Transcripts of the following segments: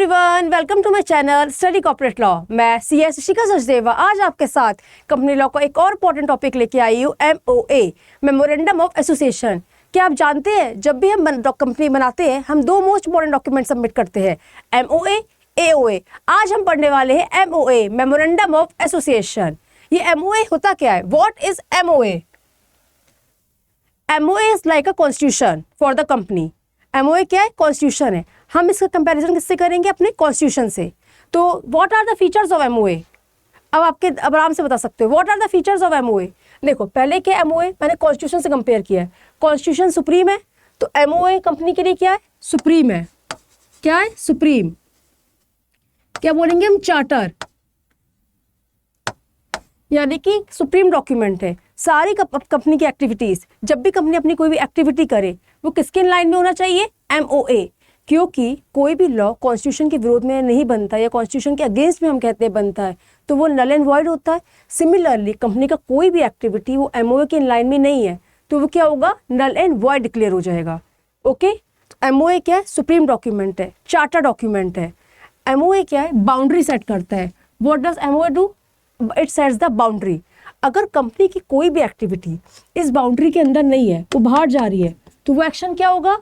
Everyone, welcome to my channel study corporate law. मैं CA Shikha Sachdeva आज आपके साथ कंपनी लॉ का एक और इम्पोर्टेंट टॉपिक लेके आई हूँ, MOA मेमोरेंडम ऑफ एसोसिएशन। क्या आप जानते हैं जब भी हम कंपनी बनाते हैं हम दो मोस्ट इम्पोर्टेंट डॉक्यूमेंट सबमिट करते हैं, MOA, AOA। आज हम पढ़ने वाले हैं MOA मेमोरेंडम ऑफ एसोसिएशन। ये MOA होता क्या है? What is MOA? MOA is like a constitution for the company. MOA क्या है? कॉन्स्टिट्यूशन है। हम इसका कंपैरिजन किससे करेंगे? अपने कॉन्स्टिट्यूशन से। तो what are the features of MOA? अब आराम से बता सकते हो what are the features of MOA। देखो पहले क्या MOA मैंने कॉन्स्टिट्यूशन से कंपेयर किया है। कॉन्स्टिट्यूशन सुप्रीम है तो MOA कंपनी के लिए क्या है? सुप्रीम है। क्या है? सुप्रीम। क्या बोलेंगे हम? चार्टर, यानी कि सुप्रीम डॉक्यूमेंट है। सारी कंपनी की एक्टिविटीज, जब भी कंपनी अपनी कोई भी एक्टिविटी करे वो किसके लाइन में होना चाहिए? MOA। क्योंकि कोई भी लॉ कॉन्स्टिट्यूशन के विरोध में नहीं बनता या कॉन्स्टिट्यूशन के अगेंस्ट में हम कहते हैं बनता है तो वो नल एंड वॉइड होता है। सिमिलरली कंपनी का कोई भी एक्टिविटी वो MOA के लाइन में नहीं है तो वो क्या होगा? नल एंड वॉइड डिक्लेयर हो जाएगा। ओके, तो MOA क्या है? सुप्रीम डॉक्यूमेंट है, चार्टर डॉक्यूमेंट है। MOA क्या है? बाउंड्री सेट करता है। What does MOA do? It sets the boundary. अगर कंपनी की कोई भी एक्टिविटी इस बाउंड्री के अंदर नहीं है, वो बाहर जा रही है, तो वो एक्शन क्या होगा?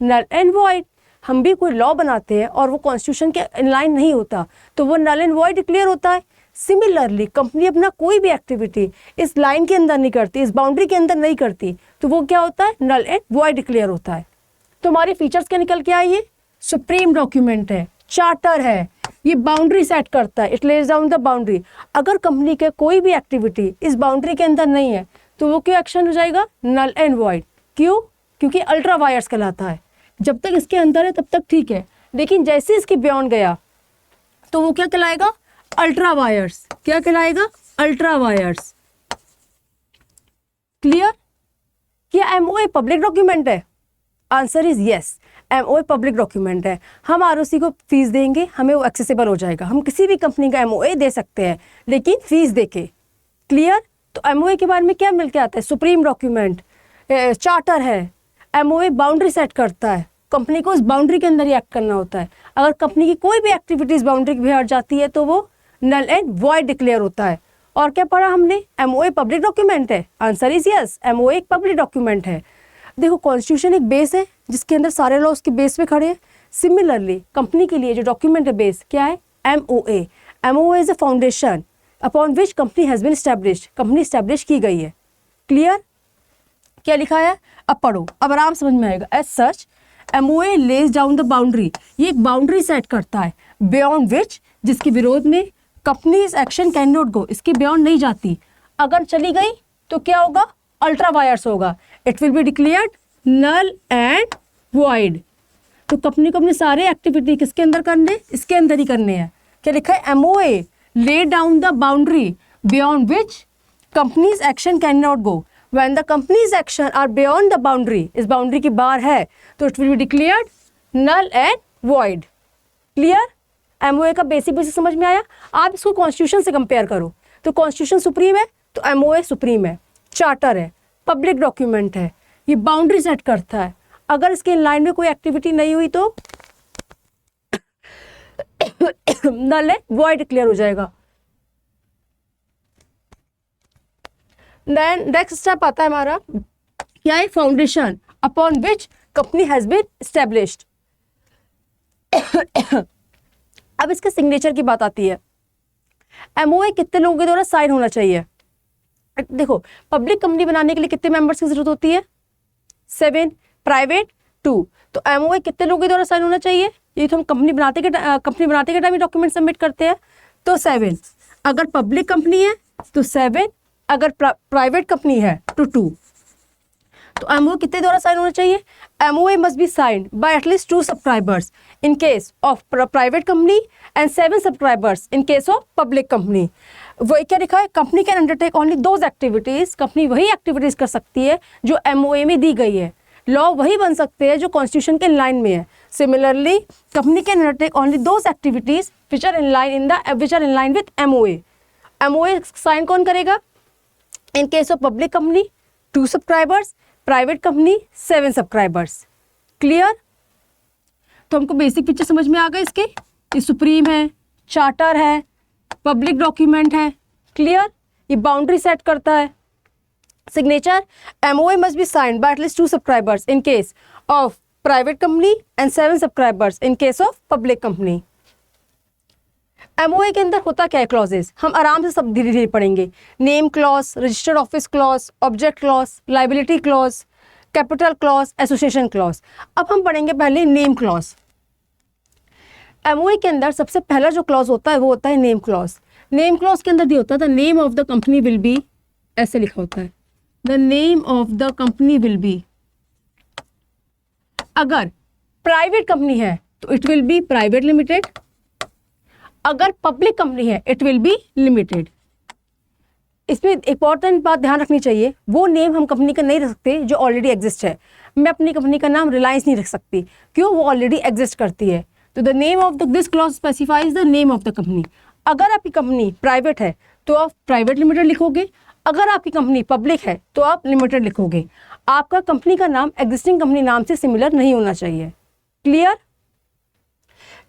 Null and void. हम भी कोई लॉ बनाते हैं और वो कॉन्स्टिट्यूशन के इनलाइन नहीं होता तो वो नल एंड वॉइड डिक्लेयर होता है। सिमिलरली कंपनी अपना कोई भी एक्टिविटी इस लाइन के अंदर नहीं करती, इस बाउंड्री के अंदर नहीं करती, तो वो क्या होता है? नल एंड वॉइड डिक्लेयर होता है। तो हमारे फीचर्स क्या निकल के आए? ये सुप्रीम डॉक्यूमेंट है, चार्टर है, ये बाउंड्री सेट करता है, it Lay's down the boundary. अगर कंपनी के कोई भी एक्टिविटी इस बाउंड्री के अंदर नहीं है तो वो क्यों एक्शन हो जाएगा? Null and void. क्यों? क्योंकि अल्ट्रा वायर्स कहलाता है। जब तक इसके अंदर है तब तक ठीक है, लेकिन जैसे इसके बियॉन्ड गया तो वो क्या कहलाएगा? Ultra vires. क्या कहलाएगा? Ultra vires. क्लियर? क्या MOA पब्लिक डॉक्यूमेंट है? Answer is yes, MOA public document है। हम ROC को फीस देंगे, हमें वो एक्सेसिबल हो जाएगा। हम किसी भी कंपनी का MOA दे सकते हैं लेकिन फीस देके। क्लियर? तो MOA के बारे में क्या मिल के आता है? सुप्रीम डॉक्यूमेंट, चार्टर है। MOA बाउंड्री सेट करता है, कंपनी को उस बाउंड्री के अंदर ही एक्ट करना होता है। अगर कंपनी की कोई भी एक्टिविटीज बाउंड्री के बाहर जाती है तो वो नल एंड वॉइड डिक्लेयर होता है। और क्या पढ़ा हमने? MOA पब्लिक डॉक्यूमेंट है। आंसर इज यस, MOA एक पब्लिक डॉक्यूमेंट है। देखो कॉन्स्टिट्यूशन एक बेस है जिसके अंदर सारे लॉ उसके बेस पे खड़े हैं। सिमिलरली कंपनी के लिए जो डॉक्यूमेंट है बेस क्या है? MOA। MOA is a foundation upon which company has been established. Company establish की गई है। क्लियर? क्या लिखा है? अब पढ़ो, अब आराम समझ में आएगा। As such MOA lays down the boundary. ये एक बाउंड्री सेट करता है बियॉन्ड विच, जिसके विरोध में companies action can not go. इसके बियॉन्ड नहीं जाती। अगर चली गई तो क्या होगा? अल्ट्रा वायर्स होगा। It will be declared null and void. तो कंपनी को अपने सारे एक्टिविटी किसके अंदर करने? इसके अंदर ही करने हैं। क्या लिखा है? MOA lay down the boundary beyond which company's action cannot go. When the company's action are beyond the boundary, इस बाउंड्री की बाहर है तो it will be declared null and void. Clear? MOA का बेसिक समझ में आया? आप इसको कॉन्स्टिट्यूशन से कंपेयर करो तो कॉन्स्टिट्यूशन सुप्रीम है तो MOA सुप्रीम है, चार्टर है, पब्लिक डॉक्यूमेंट है, ये बाउंड्री सेट करता है। अगर इसके लाइन में कोई एक्टिविटी नहीं हुई तो नल है वॉइड डिक्लेयर हो जाएगा। देन नेक्स्ट स्टेप आता है हमारा, क्या है? Foundation upon which company has been established. अब इसके सिग्नेचर की बात आती है। MOA कितने लोगों के द्वारा साइन होना चाहिए? देखो पब्लिक कंपनी बनाने के लिए कितने मेंबर्स की जरूरत होती है? 7, प्राइवेट 2। तो MOA कितने लोगों के द्वारा साइन होना चाहिए? ये तो हम कंपनी बनाते के टाइम डॉक्यूमेंट सबमिट करते हैं तो 7। अगर पब्लिक कंपनी है तो 7, अगर प्राइवेट कंपनी है तो 2। तो MOA कितने द्वारा साइन होना चाहिए? MOA must be signed by at least 2 subscribers in case of private company and 7 subscribers in case of public company. वो क्या लिखा है? Company can undertake only those activities. Company वही एक्टिविटीज कर सकती है जो MOA में दी गई है। लॉ वही बन सकते हैं जो कॉन्स्टिट्यूशन के लाइन में है। Similarly company can undertake only those activities which are in line with MOA। MOA sign कौन करेगा? In case of public company 2 subscribers, private company 7 subscribers. Clear? तो हमको बेसिक पिक्चर समझ में आ गए इसके। ये सुप्रीम है, चार्टर है, पब्लिक डॉक्यूमेंट है। क्लियर? ये बाउंड्री सेट करता है। Signature, MOA must be signed by at least 2 subscribers in case of private company and 7 subscribers in case of public company। MOA के अंदर होता क्या है क्लॉजेस, हम आराम से सब धीरे धीरे पढ़ेंगे। Name clause, registered office clause, object clause, liability clause, capital clause, association clause. अब हम पढ़ेंगे पहले नेम क्लॉज। MOA के अंदर सबसे पहला जो क्लॉज होता है वो होता है नेम क्लॉज। नेम क्लॉज के अंदर ये होता है the name of the company will be, ऐसे लिखा होता है the name of the company will be. अगर प्राइवेट कंपनी है तो it will B private limited, अगर पब्लिक कंपनी है इट विल बी लिमिटेड। इसमें इंपॉर्टेंट बात ध्यान रखनी चाहिए, वो नेम हम कंपनी का नहीं रख सकते जो ऑलरेडी एग्जिस्ट है। मैं अपनी कंपनी का नाम रिलायंस नहीं रख सकती, क्यों? वो ऑलरेडी एग्जिस्ट करती है। तो the name of the this clause specifies the name of the company. अगर आपकी कंपनी प्राइवेट है तो आप प्राइवेट लिमिटेड लिखोगे, अगर आपकी कंपनी पब्लिक है तो आप लिमिटेड लिखोगे। आपका कंपनी का नाम एग्जिस्टिंग कंपनी नाम से सिमिलर नहीं होना चाहिए। क्लियर?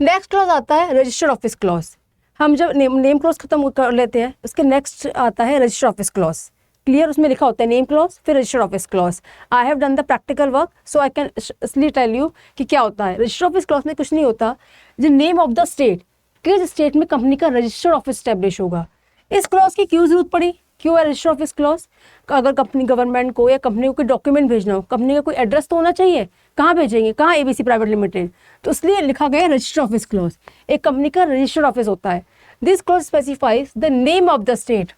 नेक्स्ट क्लॉज आता है रजिस्टर्ड ऑफिस क्लॉज। हम जब नेम क्लॉज खत्म कर लेते हैं उसके नेक्स्ट आता है रजिस्टर्ड ऑफिस क्लॉज। क्लियर? उसमें लिखा होता है नेम क्लॉज फिर registered office clause. I have done the practical work so I can इसलिए टेल यू कि क्या होता है। रजिस्टर्ड ऑफिस क्लॉज में कुछ नहीं होता, जो नेम ऑफ द स्टेट, किस स्टेट में कंपनी का रजिस्टर्ड ऑफिस स्टैब्लिश होगा। इस क्लॉज की क्यों जरूरत पड़ी? क्यों है रजिस्टर्ड ऑफिस क्लॉज? अगर कंपनी गवर्नमेंट को या कंपनी को कोई डॉक्यूमेंट भेजना हो, कंपनी का कोई एड्रेस तो होना चाहिए, कहाँ भेजेंगे, कहाँ ABC प्राइवेट लिमिटेड, तो इसलिए लिखा गया रजिस्टर्ड ऑफिस क्लॉज। एक कंपनी का रजिस्टर्ड ऑफिस होता है। This clause specifies the name of the state.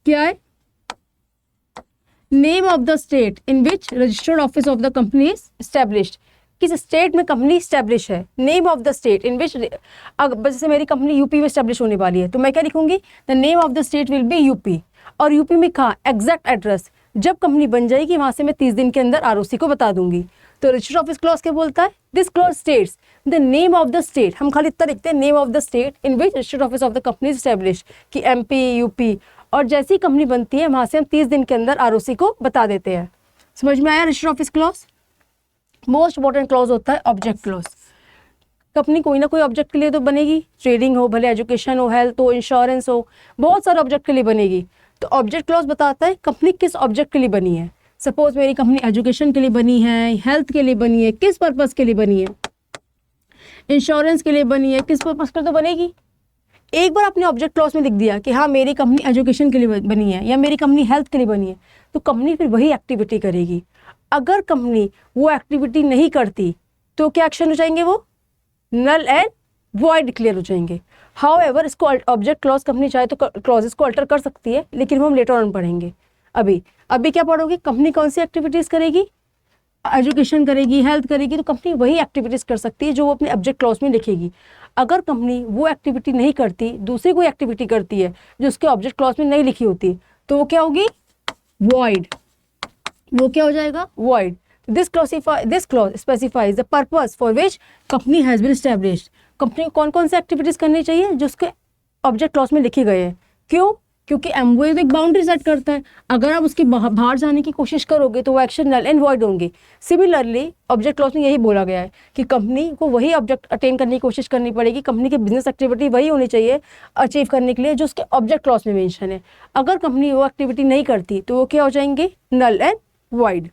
क्या है? Name of the state in which registered office of the company is established. किस स्टेट में कंपनी स्टैब्लिश है। Name of the state in which, अगर जैसे मेरी कंपनी यूपी में establish होने वाली है तो मैं क्या लिखूंगी? The name of the state will be UP. और यूपी में कहाँ? एग्जैक्ट एड्रेस जब कंपनी बन जाएगी वहां से मैं 30 दिन के अंदर ROC को बता दूंगी। तो रजिस्टर्ड ऑफिस क्लॉज क्या बोलता है? This clause states the name of the state. हम खाली इतना लिखते हैं name of the state in which registered office of the company is establish, कि MP UP, और जैसी कंपनी बनती है वहां से हम 30 दिन के अंदर ROC को बता देते हैं। समझ में आया registered office clause? Most important clause होता है ऑब्जेक्ट क्लॉज। कंपनी कोई ना कोई ऑब्जेक्ट के लिए तो बनेगी, ट्रेडिंग हो, भले एजुकेशन हो, हेल्थ हो, इंश्योरेंस हो, बहुत सारे ऑब्जेक्ट के लिए बनेगी। तो ऑब्जेक्ट क्लॉज बताता है कंपनी किस ऑब्जेक्ट के लिए बनी है। सपोज मेरी कंपनी एजुकेशन के लिए बनी है, हेल्थ के लिए बनी है, किस पर्पस के लिए बनी है, इंश्योरेंस के लिए बनी है, किस पर्पस के लिए तो बनेगी। एक बार आपने ऑब्जेक्ट क्लॉज में लिख दिया कि हाँ मेरी कंपनी एजुकेशन के लिए बनी है या मेरी कंपनी हेल्थ के लिए बनी है, तो कंपनी फिर वही एक्टिविटी करेगी। अगर कंपनी वो एक्टिविटी नहीं करती तो क्या एक्शन हो जाएंगे? वो नल एंड वॉइड डिक्लेयर हो जाएंगे। हाउएवर इसको ऑब्जेक्ट क्लॉज कंपनी चाहे तो क्लॉजेस को अल्टर कर सकती है, लेकिन वो हम लेटर ऑन पढ़ेंगे। अभी क्या पढ़ोगे? कंपनी कौन सी एक्टिविटीज़ करेगी? एजुकेशन करेगी, हेल्थ करेगी, तो कंपनी वही एक्टिविटीज़ कर सकती है जो वो अपने ऑब्जेक्ट क्लॉज में लिखेगी। अगर कंपनी वो एक्टिविटी नहीं करती, दूसरी कोई एक्टिविटी करती है जो उसके ऑब्जेक्ट क्लॉज में नहीं लिखी होती, तो वो क्या होगी? वॉइड। वो क्या हो जाएगा? Void. This clause specifies the purpose for which company has been established. Company को कौन कौन से एक्टिविटीज़ करनी चाहिए जो उसके ऑब्जेक्ट क्लॉज में लिखे गए हैं। क्यों? क्योंकि MOA तो एक बाउंड्री सेट करता है। अगर आप उसके बाहर जाने की कोशिश करोगे तो वो एक्शन नल एंड वॉइड होंगे। सिमिलरली ऑब्जेक्ट क्लॉज में यही बोला गया है कि कंपनी को वही ऑब्जेक्ट अटेन करने की कोशिश करनी पड़ेगी, कंपनी की बिजनेस एक्टिविटी वही होनी चाहिए अचीव करने के लिए जो उसके ऑब्जेक्ट क्लॉज में मेंशन है। अगर कंपनी वो एक्टिविटी नहीं करती तो वो क्या हो जाएंगे? Null and void.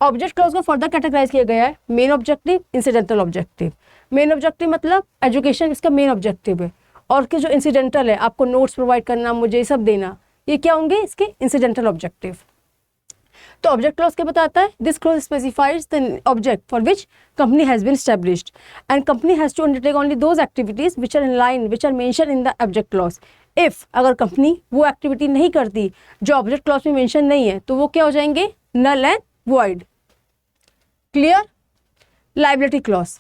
Object clause को फर्दर कैटेगराइज किया गया है main objective, incidental objective. Main objective मतलब एजुकेशन इसका मेन ऑब्जेक्टिव है, और कि जो इंसिडेंटल है आपको नोट्स प्रोवाइड करना, मुझे सब देना, ये क्या होंगे? इसके इंसिडेंटल ऑब्जेक्टिव। तो ऑब्जेक्ट क्लॉज क्या बताता है? This clause specifies the object for which company has been established and company has to undertake only those activities which are in line which are mention in the object clause. If अगर company वो activity नहीं करती जो object clause में mention नहीं है तो वो क्या हो जाएंगे? Null and void. Clear? Liability clause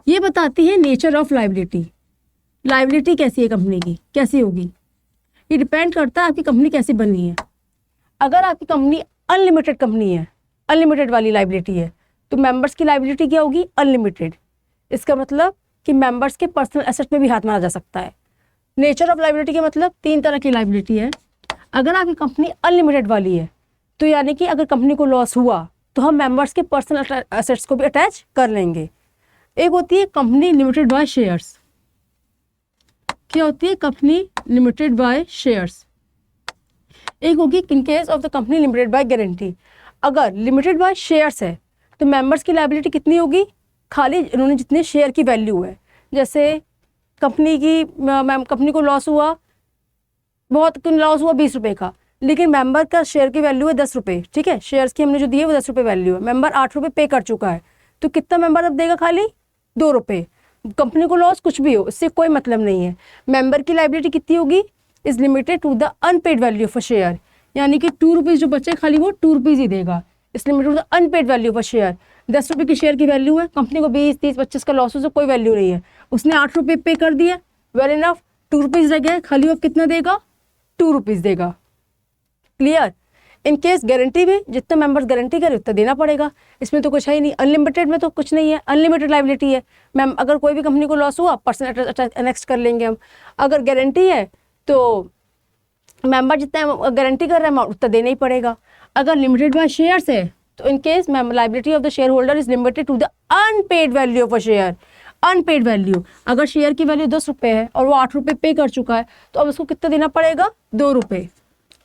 ये बताती है नेचर ऑफ लायबिलिटी। लायबिलिटी कैसी है कंपनी की, कैसी होगी? ये डिपेंड करता है आपकी कंपनी कैसी बनी है। अगर आपकी कंपनी अनलिमिटेड कंपनी है, अनलिमिटेड वाली लायबिलिटी है, तो मेंबर्स की लायबिलिटी क्या होगी? अनलिमिटेड। इसका मतलब कि मेंबर्स के पर्सनल एसेट में भी हाथ मारा जा सकता है। नेचर ऑफ लायबिलिटी के मतलब 3 तरह की लायबिलिटी है। अगर आपकी कंपनी अनलिमिटेड वाली है तो यानी कि अगर कंपनी को लॉस हुआ तो हम मेंबर्स के पर्सनल एसेट्स को भी अटैच कर लेंगे। एक होती है कंपनी लिमिटेड बाय शेयर्स। क्या होती है? Company limited by shares. एक होगी इन case of the company limited by guarantee. अगर लिमिटेड बाय शेयर्स है तो मेंबर्स की लायबिलिटी कितनी होगी? खाली इन्होंने जितने शेयर की वैल्यू है, जैसे कंपनी को लॉस हुआ, बहुत लॉस हुआ 20 रुपये का, लेकिन मेंबर का शेयर की वैल्यू है 10 रुपये, ठीक है, शेयर्स की हमने जो दी है वो 10 रुपये वैल्यू है, मेंबर 8 रुपये पे कर चुका है, तो कितना मेंबर अब देगा? खाली 2 रुपये। कंपनी को लॉस कुछ भी हो, इससे कोई मतलब नहीं है। मेंबर की लायबिलिटी कितनी होगी? Is limited to the unpaid value of a share, यानी कि 2 रुपीज़ जो बचे खाली वो 2 रुपीज़ ही देगा। Is limited to the unpaid value of a share. 10 रुपये की शेयर की वैल्यू है, कंपनी को 20, 30, 25 का लॉस हो तो कोई वैल्यू नहीं है, उसने 8 रुपये पे कर दिया, वेल इनफ, 2 रुपीज़ रह गए, खाली वो कितना देगा? 2 रुपीज़ देगा। क्लियर? इन केस गारंटी में जितने मेंबर्स गारंटी करें उतना देना पड़ेगा, इसमें तो कुछ है ही नहीं। अनलिमिटेड में तो कुछ नहीं है, अनलिमिटेड लायबिलिटी है। मैम अगर कोई भी कंपनी को लॉस हुआ पर्सनल एनेक्स कर लेंगे हम। अगर गारंटी है तो मेंबर जितना गारंटी कर रहा है अमाउंट उतना देना ही पड़ेगा। अगर लिमिटेड बाय शेयर्स है तो in case liability of the shareholder is limited to the unpaid value of a share. Unpaid value, अगर शेयर की वैल्यू 10 रुपये है और वो 8 रुपये पे कर चुका है तो अब उसको कितना देना पड़ेगा? 2 रुपये।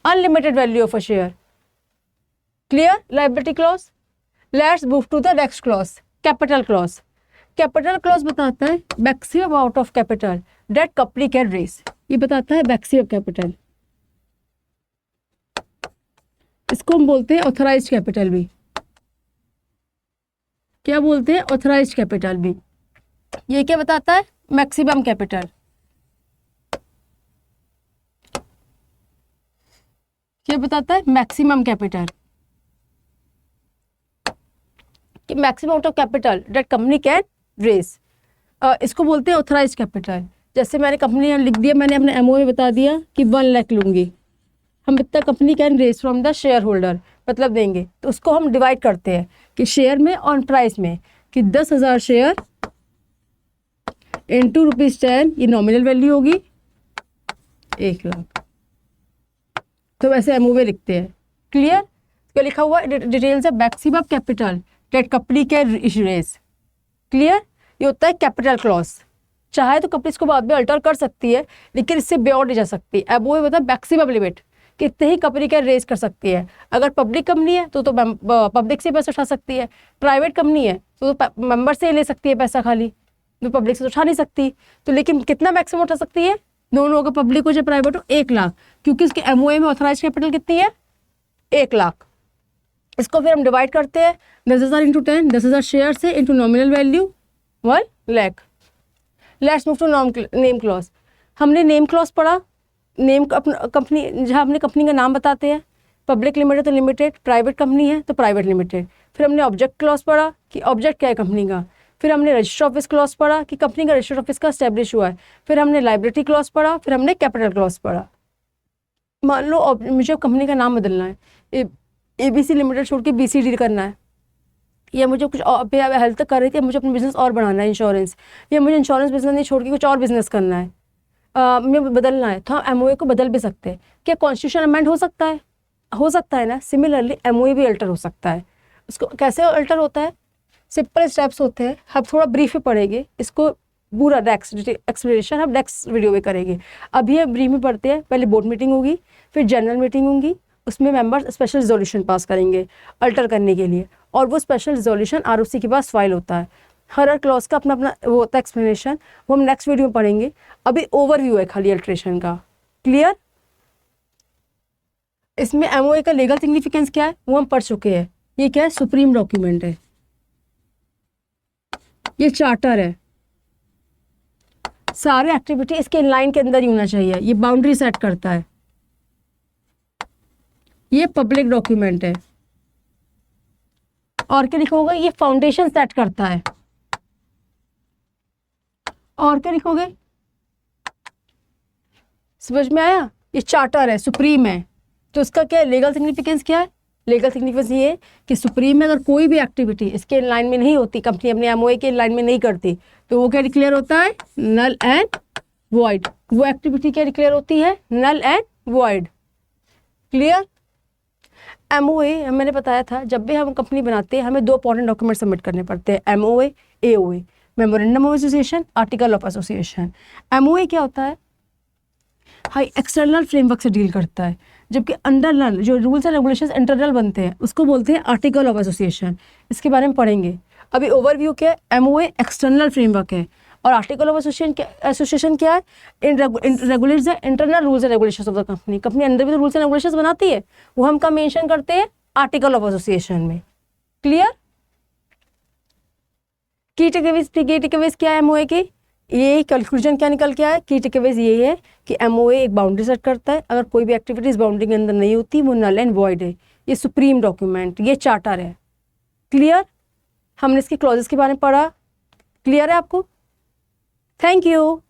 Unlimited value of a share. Clear? Liability clause. Let's move to the next clause, capital clause. Capital clause बताता है maximum amount of capital that company can raise. ये बताता है मैक्सिमम कैपिटल, इसको हम बोलते हैं ऑथराइज्ड कैपिटल भी। क्या बोलते हैं? ऑथराइज्ड कैपिटल भी। ये क्या बताता है? Maximum capital. क्या बताता है? मैक्सिमम कैपिटल, कि maximum amount of capital that company can raise. इसको बोलते हैं ऑथराइज्ड कैपिटल। जैसे मैंने कंपनी लिख दिया, मैंने अपने एमओ में बता दिया कि 1 लाख लूँगी, हम इतना company can raise from the shareholder मतलब देंगे, तो उसको हम डिवाइड करते हैं कि शेयर में और प्राइस में, कि 10,000 शेयर इंटू ₹10, ये नॉमिनल वैल्यू होगी 1 लाख। तो वैसे एमओ में लिखते हैं। क्लियर? क्या लिखा हुआ है? डिटेल्स है maximum capital that company can raise. Clear? ये होता है कैपिटल क्लॉज। चाहे तो कंपनी इसको बाद में अल्टर कर सकती है, लेकिन इससे बियॉन्ड नहीं जा सकती। अब वो होता है मैक्सिमम लिमिट, कितने ही कंपनी कैन रेज कर सकती है। अगर पब्लिक कंपनी है तो पब्लिक से पैसा उठा सकती है, प्राइवेट कंपनी है तो मेंबर से ही ले सकती है पैसा, खाली तो पब्लिक से तो उठा नहीं सकती। तो लेकिन कितना मैक्सिमम उठा सकती है? दोनों होगा, पब्लिक हो चाहे प्राइवेट हो, 1 लाख, क्योंकि उसके एमओए में ऑथराइज कैपिटल कितनी है? 1 लाख। इसको फिर हम डिवाइड करते हैं 10,000 इंटू 10, 10,000 शेयर से into nominal value 1 lakh. Let's move to name clause. हमने नेम क्लॉज पढ़ा, नेम कंपनी, जहाँ हमने कंपनी का नाम बताते हैं, पब्लिक लिमिटेड तो लिमिटेड, प्राइवेट कंपनी है तो प्राइवेट लिमिटेड। फिर हमने ऑब्जेक्ट क्लॉज पढ़ा कि ऑब्जेक्ट क्या है कंपनी का। फिर हमने रजिस्टर ऑफिस क्लॉज पढ़ा कि कंपनी का रजिस्टर ऑफिस का एस्टेब्लिश हुआ है। फिर हमने लायबिलिटी क्लॉज पढ़ा, फिर हमने कैपिटल क्लॉज पढ़ा। मान लो मुझे कंपनी का नाम बदलना है, ABC लिमिटेड छोड़ के BCD करना है, या मुझे कुछ हेल्थ कर रही थी, मुझे अपना बिजनेस और बढ़ाना है, इंश्योरेंस, या मुझे इंश्योरेंस बिजनेस नहीं छोड़ के कुछ और बिजनेस करना है, मुझे बदलना है, तो हम एमओए को बदल भी सकते हैं। क्या कॉन्स्टिट्यूशन अमेंड हो सकता है? हो सकता है ना। सिमिलरली एमओए भी अल्टर हो सकता है। उसको कैसे अल्टर होता है? सिंपल स्टेप्स होते हैं, हम थोड़ा ब्रीफ में पढ़ेंगे इसको, पूरा नेक्स्ट एक्सप्लेनेशन हम नेक्स्ट वीडियो में करेंगे। अभी हम ब्रीफ में पढ़ते हैं। पहले बोर्ड मीटिंग होगी, फिर जनरल मीटिंग होगी, उसमें मेंबर्स स्पेशल रिजोल्यूशन पास करेंगे अल्टर करने के लिए, और वो स्पेशल रिजोल्यूशन आरओसी के पास फाइल होता है। हर क्लॉज का अपना अपना वो होता है एक्सप्लेनेशन, वो हम नेक्स्ट वीडियो में पढ़ेंगे। अभी ओवरव्यू है खाली अल्ट्रेशन का। क्लियर? इसमें एमओए का लीगल सिग्निफिकेंस क्या है वो हम पढ़ चुके हैं। ये क्या है? सुप्रीम डॉक्यूमेंट है, ये चार्टर है, सारे एक्टिविटी इसके लाइन के अंदर ही होना चाहिए, ये बाउंड्री सेट करता है। ये पब्लिक डॉक्यूमेंट है, और क्या लिखोगे? ये फाउंडेशन सेट करता है। और क्या लिखोगे? समझ में आया? ये चार्टर है, सुप्रीम है, तो उसका क्या है? लीगल सिग्निफिकेंस क्या है? लीगल सिग्निफिकेंस ये है कि सुप्रीम में अगर कोई भी एक्टिविटी इसके लाइन में नहीं होती, कंपनी अपने एमओए के लाइन में नहीं करती, तो वो क्या डिक्लेयर होता है? Null and void. वो एक्टिविटी क्या डिक्लेयर होती है? Null and void. Clear? MOA मैंने बताया था, जब भी हम कंपनी बनाते हैं हमें 2 इंपॉर्टेंट डॉक्यूमेंट सबमिट करने पड़ते हैं, MOA, AOA. Memorandum of association, article of association. MOA क्या होता है? हाई एक्सटर्नल फ्रेमवर्क से डील करता है, जबकि अंडरनल जो रूल्स एंड रेगुलेशंस इंटरनल बनते हैं उसको बोलते हैं आर्टिकल ऑफ एसोसिएशन। इसके बारे में पढ़ेंगे। अभी ओवरव्यू क्या है? एमओए एक्सटर्नल फ्रेमवर्क है और आर्टिकल ऑफ एसोसिएशन क्या है? Regulates the internal rules and regulations of the company. Company अंदर भी तो रूल्स एंड रेगुलेशंस बनाती है, वो हम कब मेंशन करते हैं? आर्टिकल ऑफ एसोसिएशन में। क्लियर? की टेकअवेज क्या है एमओए के? ये कंक्लूजन क्या निकल के आया? की टेकअवेज ये है कि एमओए एक बाउंड्री सेट करता है, अगर कोई भी एक्टिविटीज बाउंड्री के अंदर नहीं होती वो नल एंड वॉइड है। ये सुप्रीम डॉक्यूमेंट, ये चार्टर है। क्लियर? हमने इसके क्लॉजेस के बारे में पढ़ा। क्लियर है आपको? Thank you.